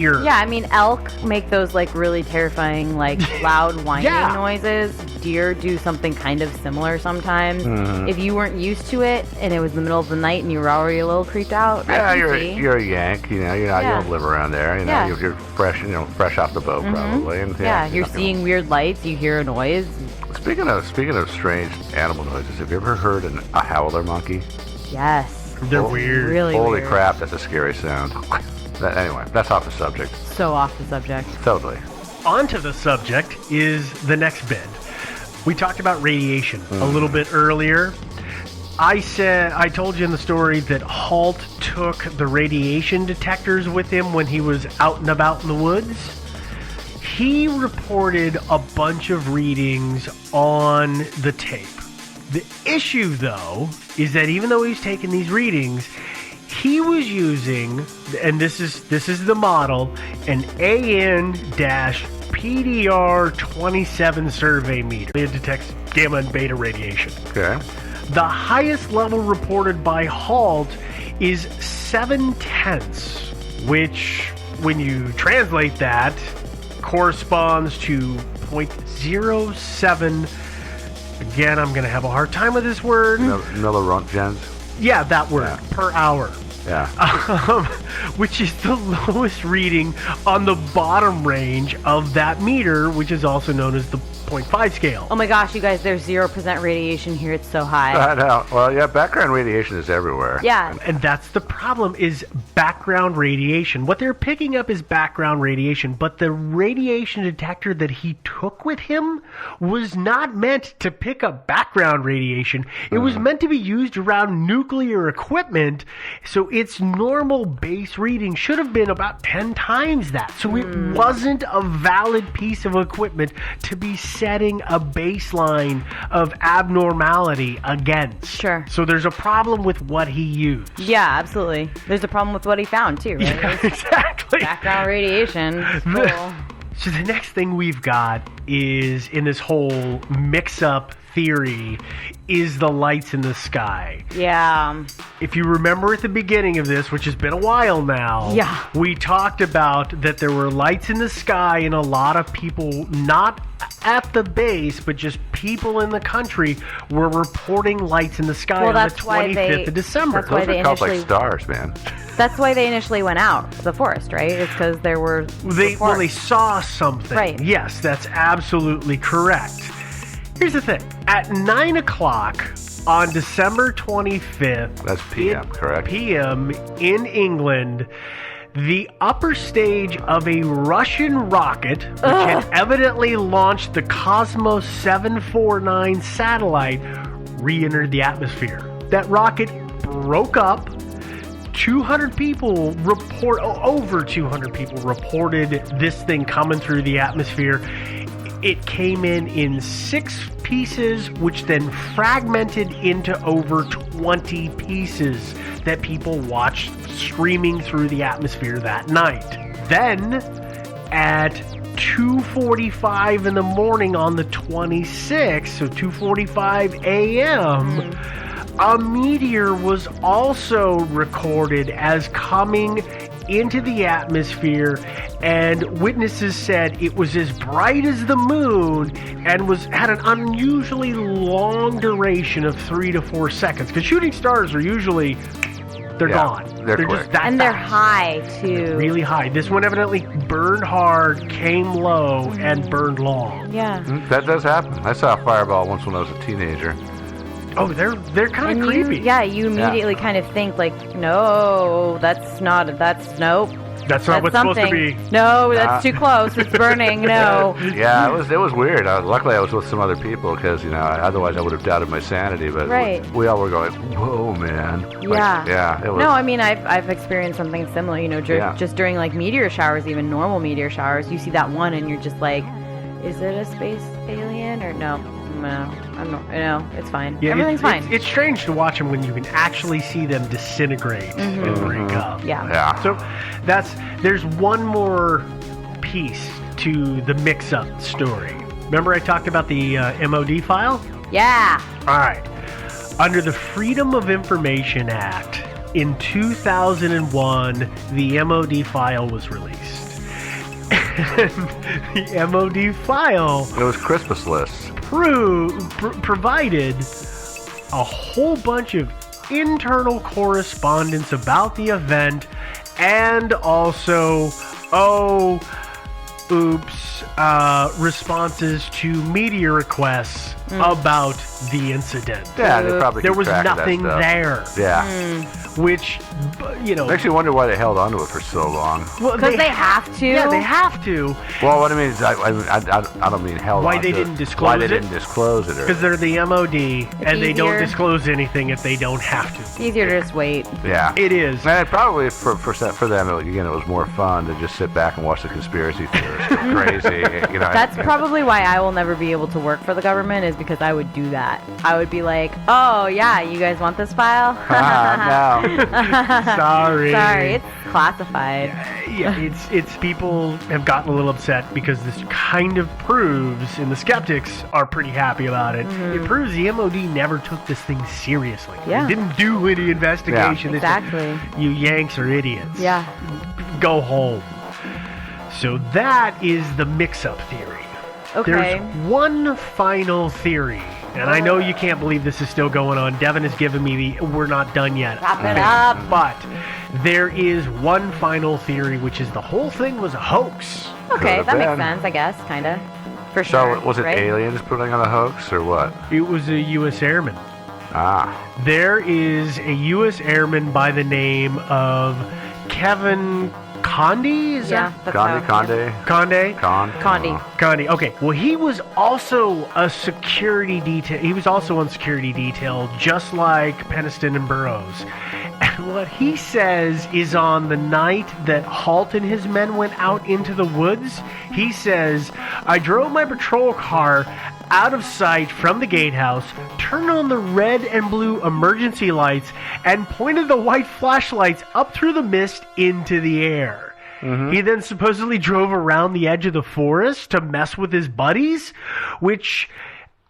Yeah, I mean, elk make those like really terrifying, like loud whining noises. Deer do something kind of similar sometimes. If you weren't used to it and it was the middle of the night and you were already a little creeped out, yeah, you're a Yank. You know, you don't live around there. You know, you're fresh. Fresh off the boat probably. And you're seeing weird lights. You hear a noise. Speaking of strange animal noises, have you ever heard a howler monkey? Yes. They're weird. Really Holy weird. crap, that's a scary sound. Anyway, that's off the subject. So off the subject. Totally. Onto the subject is the next bit. We talked about radiation a little bit earlier. I told you in the story that Halt took the radiation detectors with him when he was out and about in the woods. He reported a bunch of readings on the tape. The issue, though, is that even though he's taking these readings, he was using, and this is the model, an AN-PDR-27 survey meter. It detects gamma and beta radiation. Okay. The highest level reported by Halt is 0.7, which, when you translate that, corresponds to 0.07. Again, I'm going to have a hard time with this word. Milliroentgens? Yeah, that word, per hour. Yeah. Which is the lowest reading on the bottom range of that meter, which is also known as the 0.5 scale. Oh my gosh, you guys, there's 0% radiation here. It's so high. I know. Well, yeah, background radiation is everywhere. Yeah. And that's the problem, is background radiation. What they're picking up is background radiation, but the radiation detector that he took with him was not meant to pick up background radiation. It was meant to be used around nuclear equipment, so its normal base reading should have been about 10 times that. So it wasn't a valid piece of equipment to be setting a baseline of abnormality against. Sure. So there's a problem with what he used. Yeah, absolutely. There's a problem with what he found, too, right? Yeah, exactly. Background radiation. Cool. So the next thing we've got is, in this whole mix-up theory, is the lights in the sky. Yeah. If you remember at the beginning of this, which has been a while now, we talked about that there were lights in the sky and a lot of people, not at the base, but just people in the country, were reporting lights in the sky on the 25th of December. That's why Those are called like stars, man. That's why they initially went out to the forest, right? It's because there were they saw something. Right. Yes, that's absolutely correct. Here's the thing. At 9 o'clock on December 25th... That's p.m., correct? p.m. in England, the upper stage of a Russian rocket, which had evidently launched the Cosmos 749 satellite, re-entered the atmosphere. That rocket broke up. Over 200 people reported this thing coming through the atmosphere. It came in 6 pieces, which then fragmented into over 20 pieces that people watched streaming through the atmosphere that night. Then, at 2:45 in the morning on the 26th, so 2:45 a.m., a meteor was also recorded as coming into the atmosphere, and witnesses said it was as bright as the moon and had an unusually long duration of 3 to 4 seconds. Because shooting stars are usually gone. They're just that and fast. they're high too. Really high. This one evidently burned hard, came low, and burned long. Yeah. That does happen. I saw a fireball once when I was a teenager. Oh, they're kind of creepy. You immediately kind of think like, no, that's not what's something. supposed to be. No, that's too close. It's burning. No. Yeah, it was weird. Luckily, I was with some other people because otherwise I would have doubted my sanity. But we all were going, "Whoa, man!" Yeah. It was. No, I mean I've experienced something similar. Just during like meteor showers, even normal meteor showers, you see that one and you're just like, is it a space alien or no? No, I'm not. No, it's fine. Yeah, everything's fine. It's strange to watch them when you can actually see them disintegrate and break up. Yeah. So there's one more piece to the mix-up story. Remember I talked about the MOD file? Yeah. All right. Under the Freedom of Information Act, in 2001, the MOD file was released. And the MOD file... It was Christmas lists. Provided a whole bunch of internal correspondence about the event, and also, responses to media requests about the incident. Yeah, they probably there was nothing there. Yeah. Which, makes you wonder why they held on to it for so long. Well, because they have to. Yeah, they have to. Well, what I mean is, I don't mean held why on they to didn't it. disclose Why it? they didn't disclose it. Because they're the MOD, and they don't easier. disclose anything if they don't have to. It's easier to just wait. Yeah. It is. And probably for them, again, it was more fun to just sit back and watch the conspiracy theorists go crazy. That's probably why I will never be able to work for the government, is because I would do that. I would be like, oh, yeah, you guys want this file? No. Sorry. Sorry, it's classified. Yeah, it's people have gotten a little upset because this kind of proves, and the skeptics are pretty happy about it. It proves the MOD never took this thing seriously. Yeah. They didn't do any investigation. Yeah. Exactly. They said, you Yanks are idiots. Yeah. Go home. So that is the mix-up theory. Okay. There's one final theory. And I know you can't believe this is still going on. Devin has given me we're not done yet. Wrap it up. But there is one final theory, which is the whole thing was a hoax. Okay, Could've that makes been. sense, I guess, kind of. For sure. So was it right? aliens putting on a hoax or what? It was a U.S. airman. Ah. There is a U.S. airman by the name of Kevin Condi? Is Yeah, that that's how. Conde? Condi. Condi. Okay. Well, he was also a security detail. He was also on security detail, just like Peniston and Burroughs. And what he says is, on the night that Halt and his men went out into the woods, he says, I drove my patrol car out of sight from the gatehouse, turned on the red and blue emergency lights, and pointed the white flashlights up through the mist into the air. He then supposedly drove around the edge of the forest to mess with his buddies, which,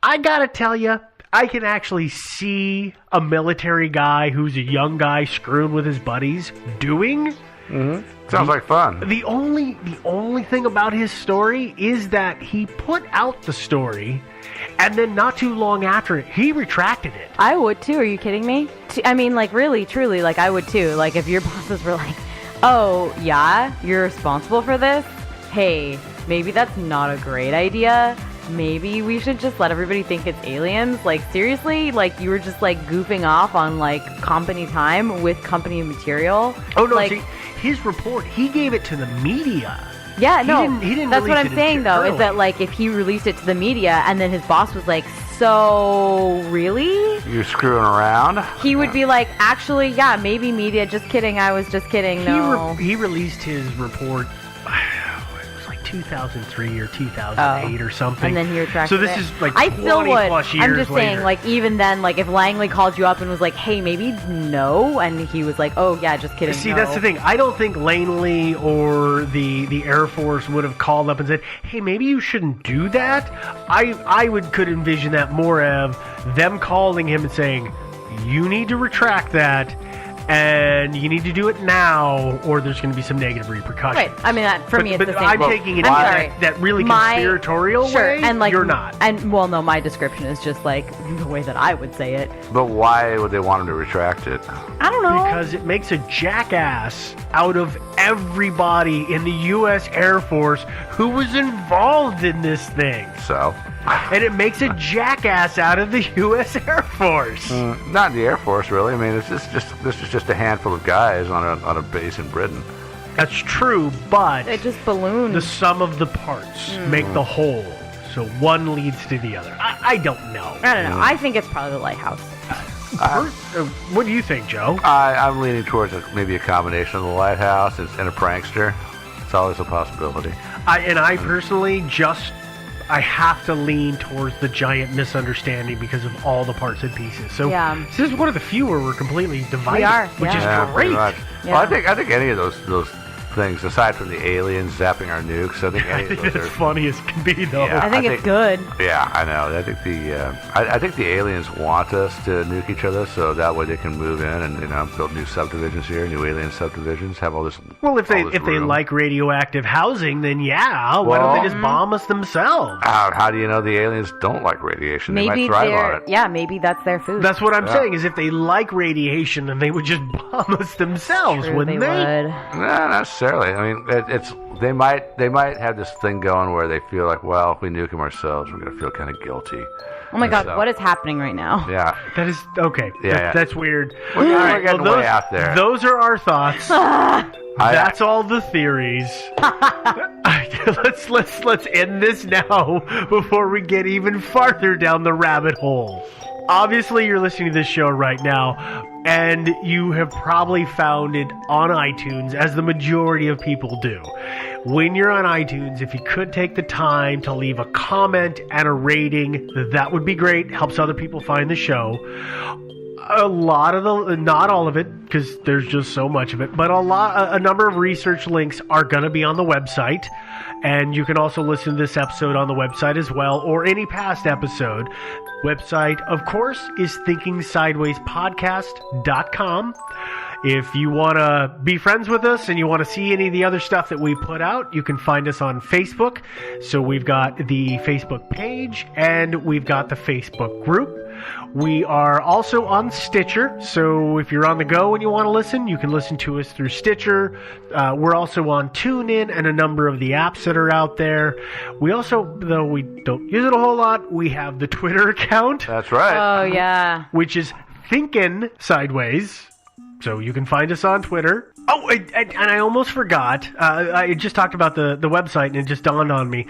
I gotta tell you, I can actually see a military guy who's a young guy screwing with his buddies doing. Sounds like fun. The only thing about his story is that he put out the story, and then not too long after it, he retracted it. I would too. Are you kidding me? I mean, like, really, truly, like, I would too. Like, if your bosses were like, oh, yeah, you're responsible for this? Hey, maybe that's not a great idea. Maybe we should just let everybody think it's aliens. Like, seriously? Like, you were just, like, goofing off on, like, company time with company material? Oh, no, like, see, his report, he gave it to the media. Yeah, no, He didn't that's what release I'm it saying, though, is internally. that, like, if he released it to the media and then his boss was like, so, really? You're screwing around? He would be like, actually, yeah, maybe media, just kidding, I was just kidding, no. He released his report, it was like 2003 or 2008 or something. And then he retracted So this it. is like I 20 still would. plus years I'm just later. saying, like, even then, like, if Langley called you up and was like, hey, maybe no, and he was like, oh, yeah, just kidding, See, no. that's the thing. I don't think Langley or the Air Force would have called up and said, hey, maybe you shouldn't do that. I could envision that more of them calling him and saying, you need to retract that, and you need to do it now, or there's going to be some negative repercussions. Right. I mean, for me, it's but the same I'm thing. taking it I'm in sorry. that really My- conspiratorial Sure, way. and like you're not. And well, no, my description is just like the way that I would say it. But why would they want him to retract it? I don't know. Because it makes a jackass out of everybody in the U.S. Air Force who was involved in this thing. So? And it makes a jackass out of the U.S. Air Force. Not in the Air Force, really. I mean, this is just a handful of guys on a base in Britain. That's true, but it just ballooned. the sum of the parts make the whole. So one leads to the other. I don't know. I don't know. I think it's probably the lighthouse. What do you think, Joe? I'm leaning towards maybe a combination of the lighthouse and a prankster. It's always a possibility. I personally I have to lean towards the giant misunderstanding because of all the parts and pieces. So Yeah. this is one of the few where we're completely divided, We are, which yeah. is pretty great. much. Yeah. Well, I think any of those things aside from the aliens zapping our nukes. I think it's funny as can be, though. Yeah, I think it's good. Yeah, I know. I think the aliens want us to nuke each other, so that way they can move in and build new subdivisions here, new alien subdivisions, have all this. Well, if they like radioactive housing, then why don't they just bomb us themselves? How do you know the aliens don't like radiation? They might thrive on it. Yeah, maybe that's their food. That's what I'm saying. Is if they like radiation, then they would just bomb us themselves, wouldn't they? Would. No, not necessarily. I mean, they might have this thing going where they feel like, well, if we nuke them ourselves, we're gonna feel kind of guilty. Oh my God, what is happening right now? Yeah. That is okay. Yeah, that's weird. We're getting way out there. Those are our thoughts. That's all the theories. Let's end this now before we get even farther down the rabbit hole. Obviously, you're listening to this show right now, and you have probably found it on iTunes, as the majority of people do. When you're on iTunes, if you could take the time to leave a comment and a rating, that would be great. Helps other people find the show. A lot of not all of it, because there's just so much of it, but a number of research links are going to be on the website, and you can also listen to this episode on the website as well, or any past episode. Website, of course, is thinkingsidewayspodcast.com. If you want to be friends with us and you want to see any of the other stuff that we put out, you can find us on Facebook. So we've got the Facebook page and we've got the Facebook group. We are also on Stitcher, so if you're on the go and you want to listen, you can listen to us through Stitcher. We're also on TuneIn and a number of the apps that are out there. We also, though we don't use it a whole lot, we have the Twitter account. That's right. Oh, yeah. Which is Thinkin' Sideways. So you can find us on Twitter. Oh, and I almost forgot. I just talked about the website, and it just dawned on me.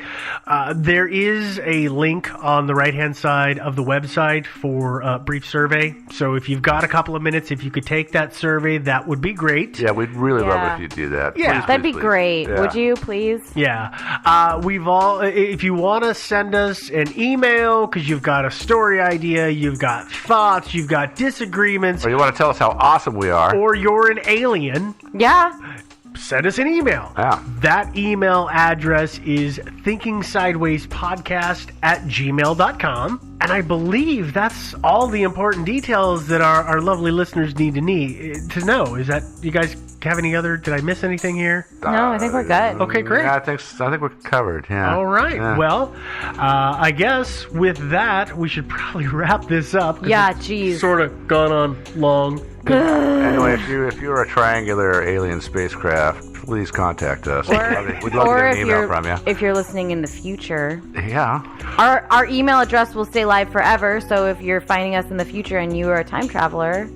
There is a link on the right-hand side of the website for a brief survey. So if you've got a couple of minutes, if you could take that survey, that would be great. Yeah, we'd really love it if you'd do that. Yeah, that'd be great. Yeah. Would you, please? Yeah. If you want to send us an email because you've got a story idea, you've got thoughts, you've got disagreements, or you want to tell us how awesome we are, or you're an alien. Yeah. Send us an email. Yeah. That email address is thinkingsidewayspodcast@gmail.com. And I believe that's all the important details that our lovely listeners need to know. Is that, you guys have any other, did I miss anything here? No, I think we're good. Okay, great. Yeah, I think we're covered. Yeah. All right. Yeah. Well, I guess with that, we should probably wrap this up. Yeah, geez. Sort of gone on long. Anyway, if you're a triangular alien spacecraft, please contact us. We'd love to get an email from you. If you're listening in the future. Yeah. Our email address will stay live forever, so if you're finding us in the future and you are a time traveler,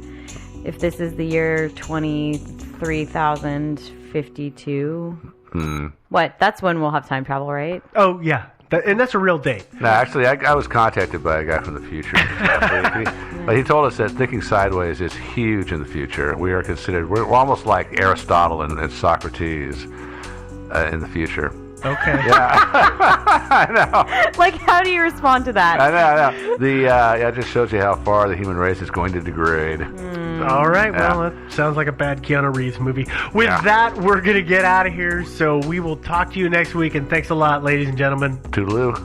if this is the year 23,052, what? That's when we'll have time travel, right? Oh, yeah. And that's a real date. No, actually, I was contacted by a guy from the future. But he told us that thinking sideways is huge in the future. We're almost like Aristotle and Socrates in the future. Okay. Yeah. I know. Like, how do you respond to that? I know. It just shows you how far the human race is going to degrade. All right. Well, that sounds like a bad Keanu Reeves movie. With that, we're going to get out of here. So we will talk to you next week. And thanks a lot, ladies and gentlemen. Toodaloo.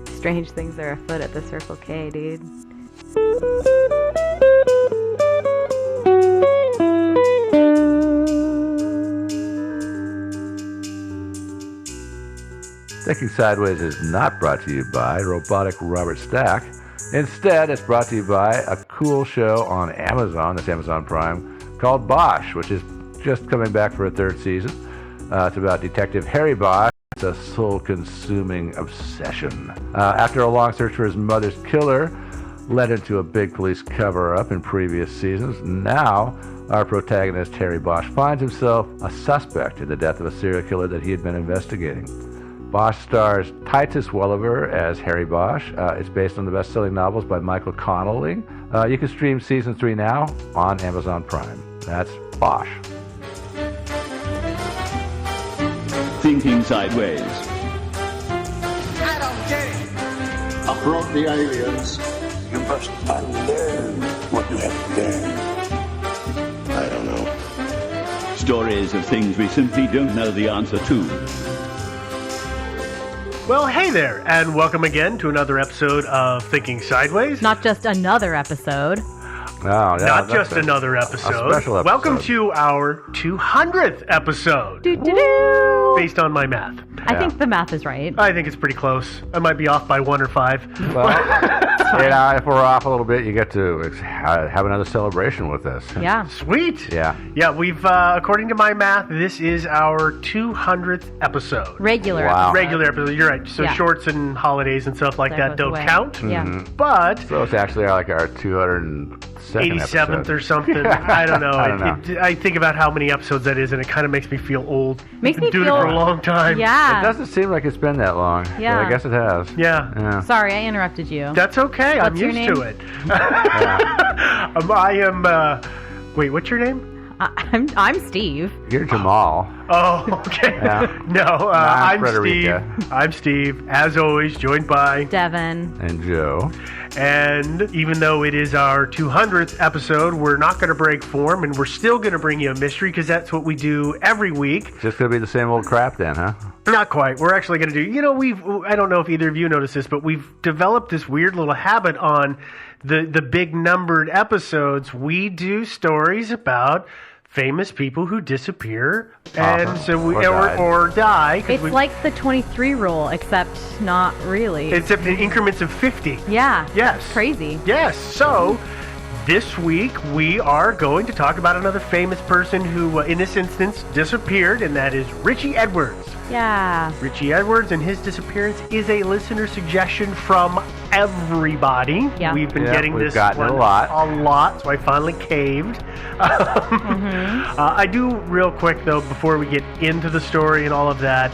Strange things are afoot at the Circle K, dude. Thinking Sideways is not brought to you by Robotic Robert Stack. Instead, it's brought to you by a cool show on Amazon, that's Amazon Prime, called Bosch, which is just coming back for a third season. It's about Detective Harry Bosch. It's a soul-consuming obsession. After a long search for his mother's killer, led into a big police cover-up in previous seasons, now our protagonist, Harry Bosch, finds himself a suspect in the death of a serial killer that he had been investigating. Bosch stars Titus Welliver as Harry Bosch. It's based on the best-selling novels by Michael Connelly. You can stream Season 3 now on Amazon Prime. That's Bosch. Thinking Sideways. I don't get it. I brought the aliens. You must unlearn what you have learned. I don't know. Stories of things we simply don't know the answer to. Well, hey there, and welcome again to another episode of Thinking Sideways. Not just another episode. Oh, yeah, Not just another episode. A special episode. Welcome to our 200th episode. Do-do-do. Based on my math. I think the math is right. I think it's pretty close. I might be off by 1 or 5. Well, if we're off a little bit, you get to have another celebration with us. Yeah. Sweet. Yeah. Yeah, we've, according to my math, this is our 200th episode. Regular. Wow. Regular episode, you're right. So Yeah. shorts and holidays and stuff like that goes don't away. count. Yeah. But So it's actually like our 202nd 87th episode. or something. I don't know. I don't know. I think about how many episodes that is, and it kind of makes me feel old. Makes Been me doing feel- it for a long time. Yeah. It doesn't seem like it's been that long. Yeah. But I guess it has. Yeah. Yeah. Sorry, I interrupted you. That's okay. I'm What's your used to name? it. I am. Wait, what's your name? I'm Steve. You're Jamal. Oh, okay. Yeah. No, I'm I'm Frederica. Steve. I'm Steve. As always, joined by. Devin. And Joe. And even though it is our 200th episode, we're not going to break form, and we're still going to bring you a mystery because that's what we do every week. Just gonna be the same old crap then, huh? Not quite. We're actually going to do, I don't know if either of you noticed this, but we've developed this weird little habit on the big numbered episodes. We do stories about famous people who disappear and or die. 'cause It's like the 23 rule, except not really. except in increments of 50. Yeah. Yes. Crazy. Yes. So this week we are going to talk about another famous person who, in this instance, disappeared, and that is Richie Edwards. Yeah. Richie Edwards and his disappearance is a listener suggestion from everybody. Yeah. We've been Yeah, getting we've this gotten it one a lot. so I finally caved. I do real quick, though, before we get into the story and all of that,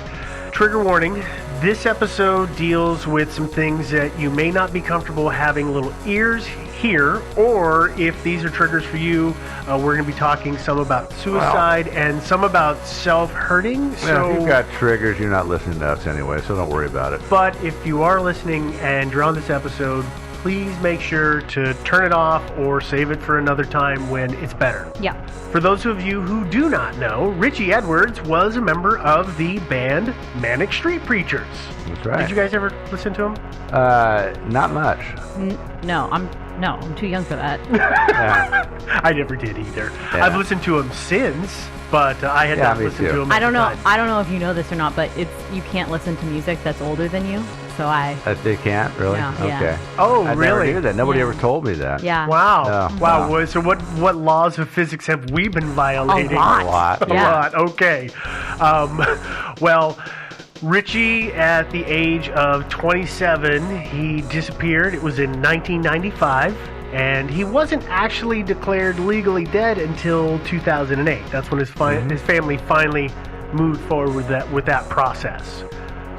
trigger warning. This episode deals with some things that you may not be comfortable having little ears hear, or if these are triggers for you, we're going to be talking some about suicide and some about self-hurting. Yeah, So if you've got triggers, you're not listening to us anyway, so don't worry about it. but if you are listening and you're on this episode, please make sure to turn it off or save it for another time when it's better. Yeah. For those of you who do not know, Richie Edwards was a member of the band Manic Street Preachers. That's right. Did you guys ever listen to him? Not much. No, I'm too young for that. Yeah. I never did either. Yeah. I've listened to him since, but I had not me listened too. to him. I at don't the know. time. I don't know if you know this or not, but you can't listen to music that's older than you. So They can't really. Yeah, yeah. Okay. Oh, I really? never knew that. Nobody Yeah. ever told me that. yeah. Wow. Yeah. Wow. Wow. So what laws of physics have we been violating? A lot. A lot. A Yeah. lot. Okay. Well, Richie, at the age of 27, he disappeared. It was in 1995. And he wasn't actually declared legally dead until 2008. That's when his family finally moved forward with that process.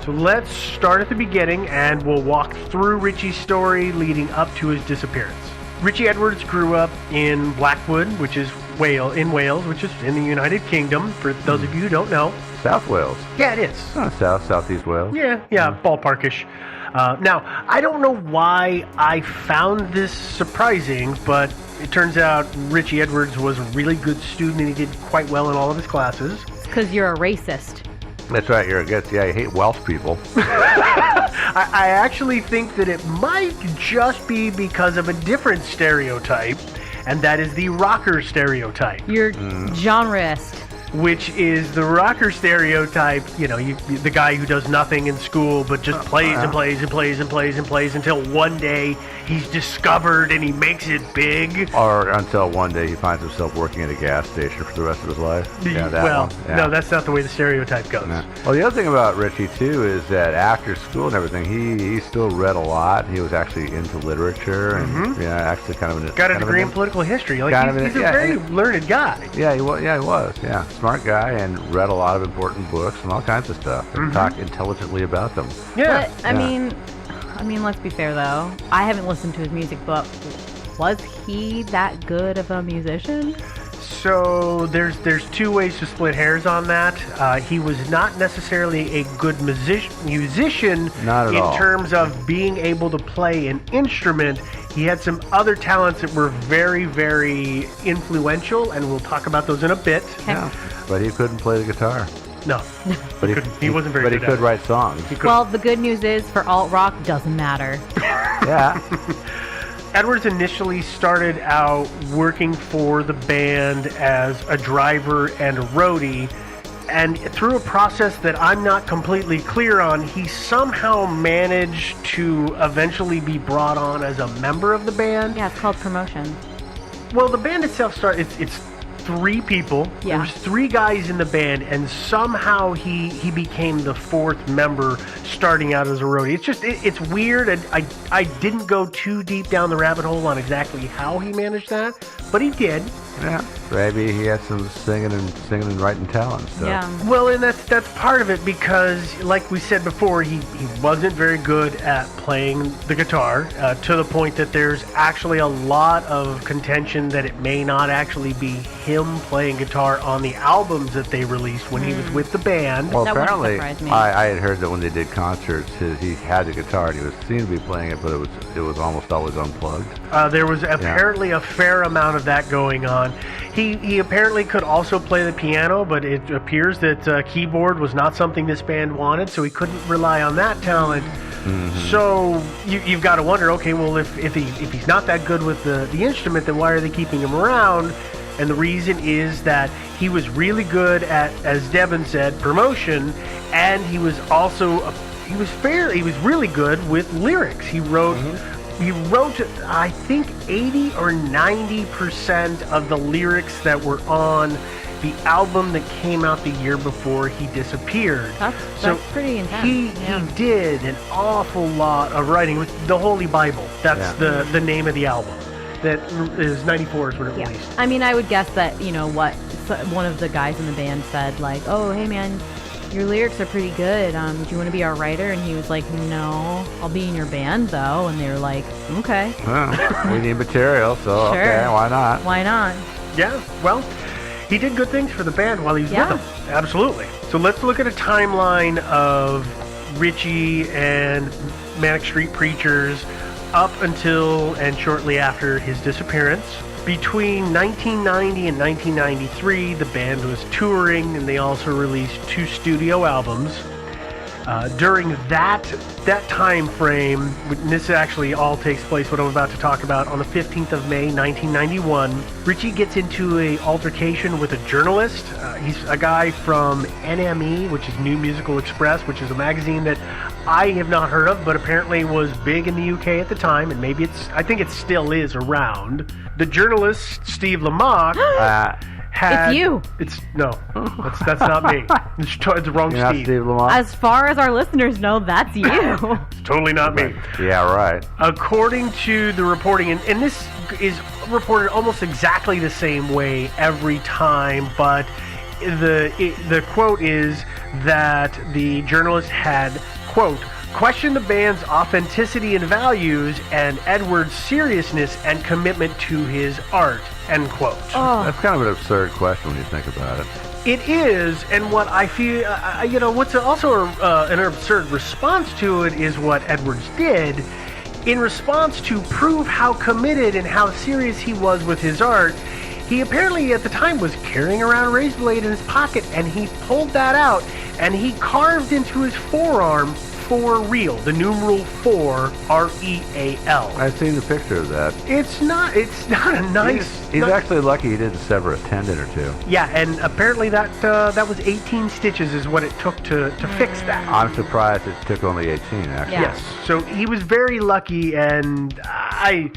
So let's start at the beginning, and we'll walk through Richie's story leading up to his disappearance. Richie Edwards grew up in Blackwood, which is in Wales, which is in the United Kingdom. For those of you who don't know, South Wales. yeah, it is. Southeast Wales. Yeah, ballparkish. Now, I don't know why I found this surprising, but it turns out Richie Edwards was a really good student and he did quite well in all of his classes. It's because you're a racist. That's right. You hate Welsh people. I actually think that it might just be because of a different stereotype, and that is the rocker stereotype. You're genreist. Which is the rocker stereotype, the guy who does nothing in school but just plays and plays and plays and plays and plays until one day he's discovered and he makes it big. Or until one day he finds himself working at a gas station for the rest of his life. Yeah, that one. Yeah. No, that's not the way the stereotype goes. Yeah. Well, the other thing about Richie, too, is that after school and everything, he still read a lot. He was actually into literature and, actually kind of an... Got a kind of degree an- in political history. Like, kind of he's an- a yeah, very and- learned guy. Yeah, he was. Yeah, smart guy and read a lot of important books and all kinds of stuff and talked intelligently about them. Yeah. But I mean, let's be fair though. I haven't listened to his music, but was he that good of a musician? So there's two ways to split hairs on that. He was not necessarily a good musician Not at in all. terms of being able to play an instrument. He had some other talents that were very, very influential, and we'll talk about those in a bit. Yeah, but he couldn't play the guitar. No, But he wasn't very But good he at could it. write songs. Well, the good news is for alt rock, doesn't matter. Yeah. Edwards initially started out working for the band as a driver and a roadie, and through a process that I'm not completely clear on, he somehow managed to eventually be brought on as a member of the band. Yeah, it's called promotion. Well, the band itself started. It's 3 people. Yeah. There's 3 guys in the band, and somehow he became the 4th member, starting out as a roadie. It's just it's weird, and I didn't go too deep down the rabbit hole on exactly how he managed that, but he did. Yeah. Maybe he had some singing and writing talent stuff. Yeah. Well, and that's part of it, because, like we said before, he wasn't very good at playing the guitar, to the point that there's actually a lot of contention that it may not actually be him playing guitar on the albums that they released when he was with the band. Well, That wouldn't apparently, surprise me. I had heard that when they did concerts, he had the guitar and he was seen to be playing it, but it was almost always unplugged. There was apparently a fair amount of that going on. He apparently could also play the piano, but it appears that keyboard was not something this band wanted, so he couldn't rely on that talent. Mm-hmm. So you've got to wonder, okay, well, if he's not that good with the instrument, then why are they keeping him around? And the reason is that he was really good at, as Devin said, promotion, and he was also he was really good with lyrics. He wrote. He wrote, I think, 80 or 90% of the lyrics that were on the album that came out the year before he disappeared. That's pretty intense. He did an awful lot of writing with the Holy Bible. That's the name of the album. That is 94 is when it released. I mean, I would guess that, what one of the guys in the band said, like, oh, hey, man, your lyrics are pretty good. Do you want to be our writer? And he was like, no, I'll be in your band, though. And they were like, okay. Well, we need material, so Sure. okay, why not? Why not? Yeah, well, he did good things for the band while he was with them. Absolutely. So let's look at a timeline of Richie and Manic Street Preachers up until and shortly after his disappearance. Between 1990 and 1993, the band was touring, and they also released 2 studio albums. During that time frame, and this actually all takes place, what I'm about to talk about, on the 15th of May, 1991, Richie gets into an altercation with a journalist. He's a guy from NME, which is New Musical Express, which is a magazine that I have not heard of, but apparently was big in the UK at the time, and maybe I think it still is around. The journalist, Steve Lamacq, It's you. That's not me. It's the wrong You're not Steve. Steve Lamar? As far as our listeners know, that's you. It's totally not me. Yeah, right. According to the reporting, and this is reported almost exactly the same way every time, but the quote is that the journalist had, quote, questioned the band's authenticity and values and Edwards' seriousness and commitment to his art, end quote. That's kind of an absurd question when you think about it. It is, and what I feel, what's also an absurd response to it is what Edwards did. In response to prove how committed and how serious he was with his art, he apparently at the time was carrying around a razor blade in his pocket, and he pulled that out, and he carved into his forearm for real, the numeral 4, R-E-A-L. I've seen the picture of that. It's not a nice... He's actually lucky he didn't sever a tendon or 2. Yeah, and apparently that was 18 stitches is what it took to fix that. I'm surprised it took only 18, actually. Yeah. Yes, so he was very lucky, and I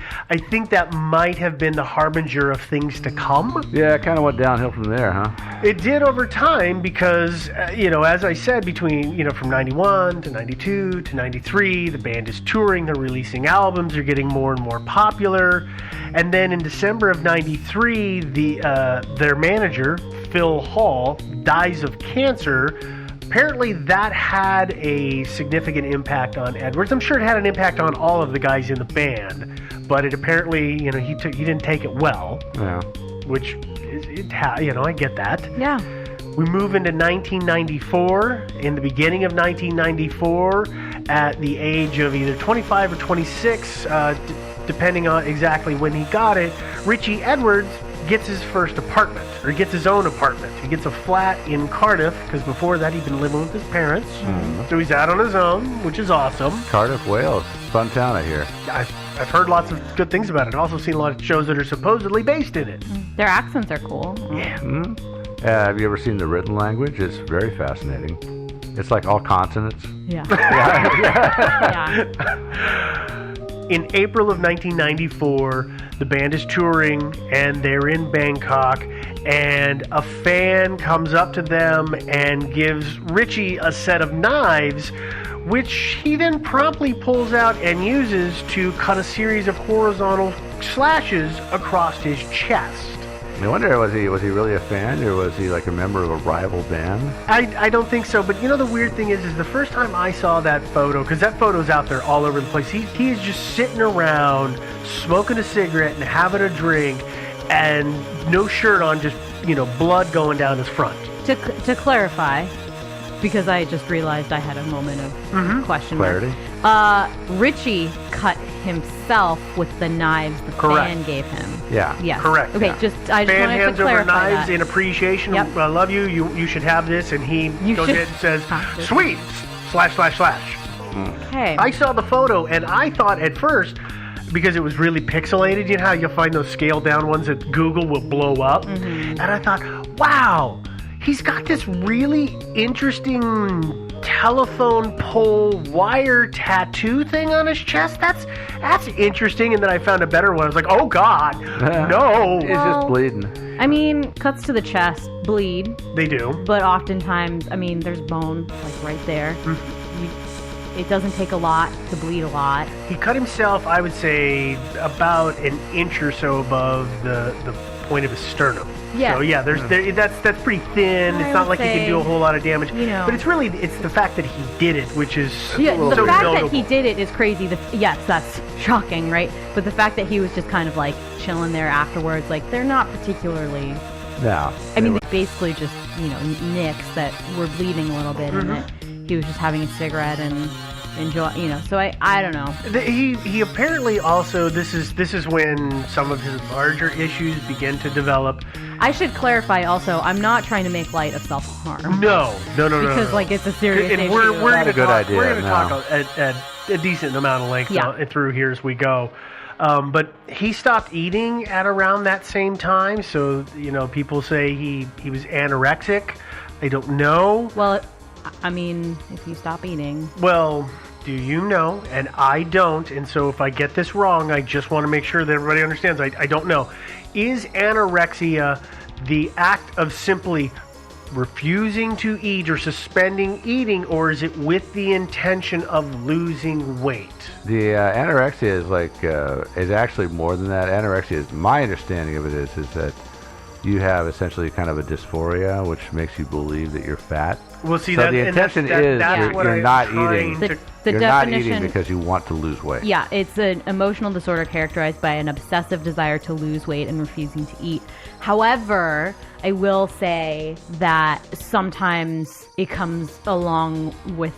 think that might have been the harbinger of things to come. Yeah, it kind of went downhill from there, huh? It did over time because, as I said, between, from 91 to 92 to 93, the band is touring, they're releasing albums, they're getting more and more popular. And then in December of 93, their manager, Phil Hall, dies of cancer. Apparently that had a significant impact on Edwards. I'm sure it had an impact on all of the guys in the band, but it apparently, he didn't take it well. Yeah. Which, I get that. Yeah. We move into 1994. In the beginning of 1994, at the age of either 25 or 26, depending on exactly when he got it, Richie Edwards gets his first apartment, or gets his own apartment. He gets a flat in Cardiff, because before that he'd been living with his parents. So he's out on his own, which is awesome. Cardiff, Wales. Fun town, I hear. I've heard lots of good things about it. I've also seen a lot of shows that are supposedly based in it. Their accents are cool. Yeah. Have you ever seen the written language? It's very fascinating. It's like all consonants. Yeah. Yeah. In April of 1994, the band is touring, and they're in Bangkok, and a fan comes up to them and gives Richie a set of knives, which he then promptly pulls out and uses to cut a series of horizontal slashes across his chest. I wonder, was he really a fan, or was he like a member of a rival band? I don't think so, but you know the weird thing is the first time I saw that photo, because that photo's out there all over the place, he is just sitting around, smoking a cigarette and having a drink, and no shirt on, just, blood going down his front. To clarify, because I just realized I had a moment of question mark. Clarity? Richie cut himself with the knives the fan gave him. Yeah. Yes. Correct. Okay, Yeah. I just Fan wanted hands to over clarify knives that. in appreciation. Yep. I love you. You should have this. And he goes should- in and says, Huh. sweet, ///. Okay. I saw the photo, and I thought at first, because it was really pixelated, you know how you'll find those scaled down ones that Google will blow up? And I thought, wow, he's got this really interesting telephone pole wire tattoo thing on his chest. That's interesting. And then I found a better one. I was like, oh God, no. He's just bleeding. I mean, cuts to the chest, bleed, They do. but oftentimes, there's bone, like right there. It doesn't take a lot to bleed a lot. He cut himself, I would say, about an inch or so above the point of his sternum. Yeah. So yeah, that's pretty thin. I It's not would like he can say, do a whole lot of damage. But it's the fact that he did it, which is Yeah, so the fact notable. that he did it is crazy. Yes, that's shocking, right? But the fact that he was just kind of like chilling there afterwards, like they're not particularly. No. They basically just nicks that were bleeding a little bit, and that he was just having a cigarette and enjoy. So I don't know. He apparently also this is when some of his larger issues begin to develop. I should clarify also, I'm not trying to make light of self-harm. No. Because like it's a serious And issue. we're going to good talk. idea, We're going to no. talk at a decent amount of length Yeah. through here as we go. But he stopped eating at around that same time. So people say he was anorexic. I don't know. Well, if you stop eating. Well, do you know? And I don't. And so if I get this wrong, I just want to make sure that everybody understands. I don't know. Is anorexia the act of simply refusing to eat or suspending eating, or is it with the intention of losing weight? The anorexia is actually more than that. Anorexia is, my understanding of it is that you have essentially kind of a dysphoria, which makes you believe that you're fat. Well, see, So that, the and intention that's is what you're I'm not trying eating. to- The You're not definition- eating because you want to lose weight. Yeah, it's an emotional disorder characterized by an obsessive desire to lose weight and refusing to eat. However, I will say that sometimes it comes along with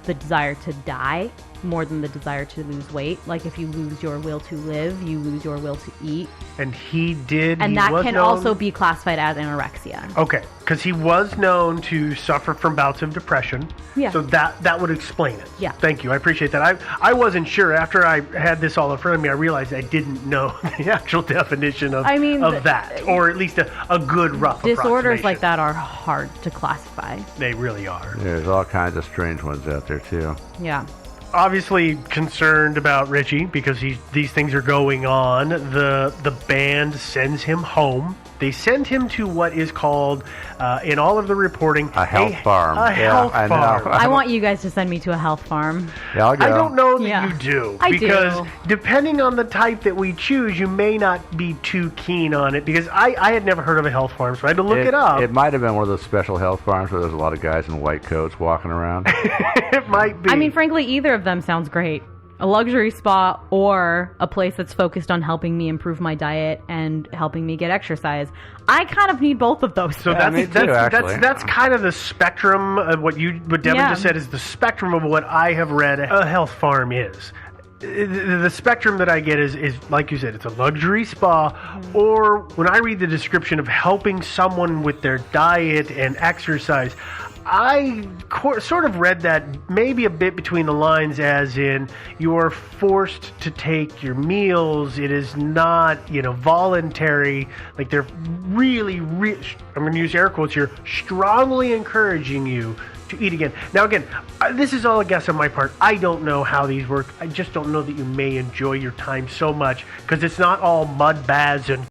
the desire to die more than the desire to lose weight. Like if you lose your will to live, you lose your will to eat. And he did. And he that was can known- also be classified as anorexia. Okay, because he was known to suffer from bouts of depression. Yeah. So that would explain it. Yeah. Thank you. I appreciate that. I wasn't sure. After I had this all in front of me, I realized I didn't know the actual definition of that, or at least a good rough Disorders like approximation. that are hard to classify. They really are. There's all kinds of strange ones out there too. Yeah. Obviously concerned about Richie because these things are going on. The band sends him home. They send him to what is called, in all of the reporting, A health farm. A Yeah, health I know. farm. I want you guys to send me to a health farm. Yeah, I'll go. I don't know that Yeah. you do. I because do. depending on the type that we choose, you may not be too keen on it. Because I had never heard of a health farm, so I had to look it up. It might have been one of those special health farms where there's a lot of guys in white coats walking around. It might be. I mean, frankly, either of them sounds great. A luxury spa or a place that's focused on helping me improve my diet and helping me get exercise. I kind of need both of those. So Yeah, me too, actually. that's kind of the spectrum of what Devin Yeah. just said is the spectrum of what I have read a health farm is. the spectrum that I get is like you said, it's a luxury spa, or when I read the description of helping someone with their diet and exercise, I sort of read that maybe a bit between the lines, as in you're forced to take your meals. It is not, voluntary. Like they're really, I'm going to use air quotes here, strongly encouraging you to eat again. Now, again, this is all a guess on my part. I don't know how these work. I just don't know that you may enjoy your time so much because it's not all mud baths and